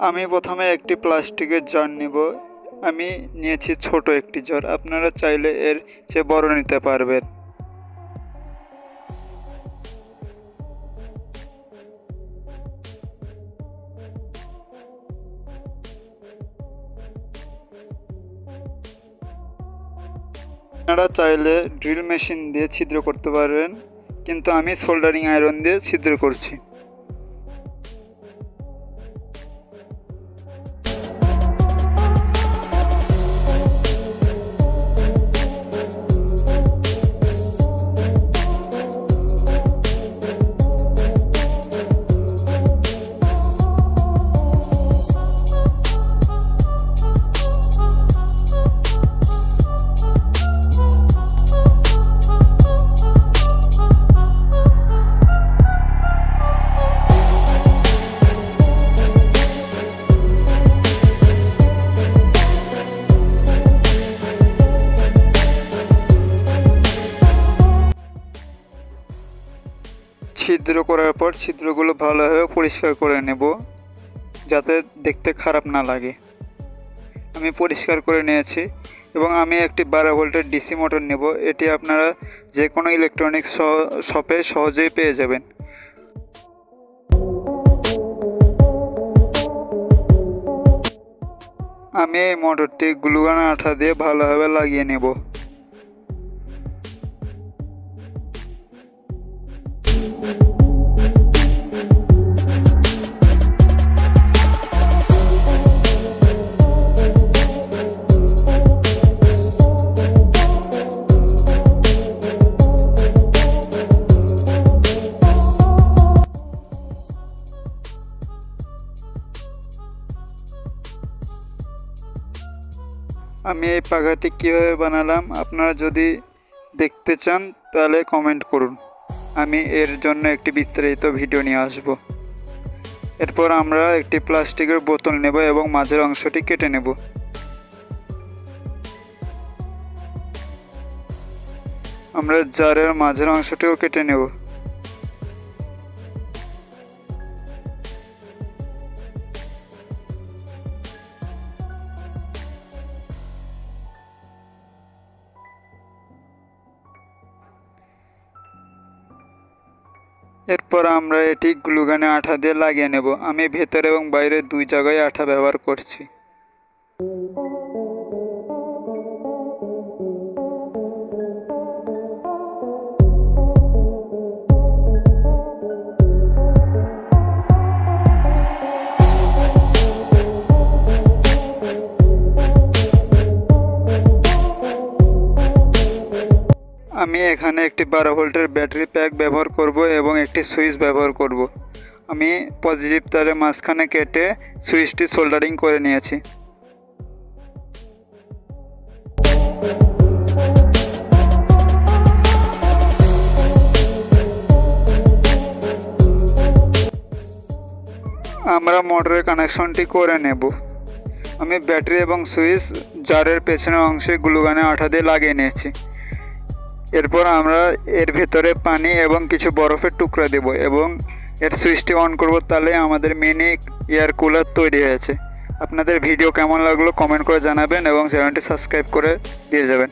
আমি প্রথমে একটি প্লাস্টিকের জার নিব। আমি নিয়েছি ছোট একটি জার, আপনারা চাইলে এর চেয়ে বড় নিতে পারবেন। আপনারা চাইলে ড্রিল মেশিন দিয়ে ছিদ্র করতে পারবেন, কিন্তু আমি সোল্ডারিং আয়রন দিয়ে ছিদ্র করছি। ছিদ্র করার পর ছিদ্রগুলো ভালোভাবে পরিষ্কার করে নেব, যাতে দেখতে খারাপ না লাগে। আমি পরিষ্কার করে নিয়েছি এবং আমি একটি 12 ভোল্টের ডিসি মোটর নেব। এটি আপনারা যে কোনো ইলেকট্রনিক্স শপে সহজেই পেয়ে যাবেন। আমি এই মোটরটি গ্লুগান আঠা দিয়ে ভালোভাবে লাগিয়ে নেব। আমি এই পাখাটি কীভাবে বানালাম আপনারা যদি দেখতে চান তাহলে কমেন্ট করুন, আমি এর জন্য একটি বিস্তারিত ভিডিও নিয়ে আসব। এরপর আমরা একটি প্লাস্টিকের বোতল নেব এবং মাঝের অংশটি কেটে নেব। আমরা জারের মাঝের অংশটিও কেটে নেব। এরপর আমরা এটি গ্লুগানে আঠা দিয়ে লাগিয়ে নেব। আমি ভেতরে এবং বাইরে দুই জায়গায় আঠা ব্যবহার করছি। আমি এখানে একটি 12 ভোল্টের ব্যাটারি প্যাক ব্যবহার করব এবং একটি সুইচ ব্যবহার করব। আমি পজিটিভ তারের মাঝখানে কেটে সুইচটি সোল্ডারিং করে নিয়েছি। আমরা মোটরের কানেকশনটি করে নেব। আমি ব্যাটারি এবং সুইচ জারের পেছনের অংশে গ্লুগানে আঠা দিয়ে লাগিয়ে নিয়েছি। এরপর আমরা এর ভেতরে পানি এবং কিছু বরফের টুকরা দেব এবং এর সুইচটি অন করব, তাহলে আমাদের মিনি এয়ার কুলার তৈরি হয়েছে। আপনাদের ভিডিও কেমন লাগলো কমেন্ট করে জানাবেন এবং চ্যানেলটি সাবস্ক্রাইব করে দিয়ে যাবেন।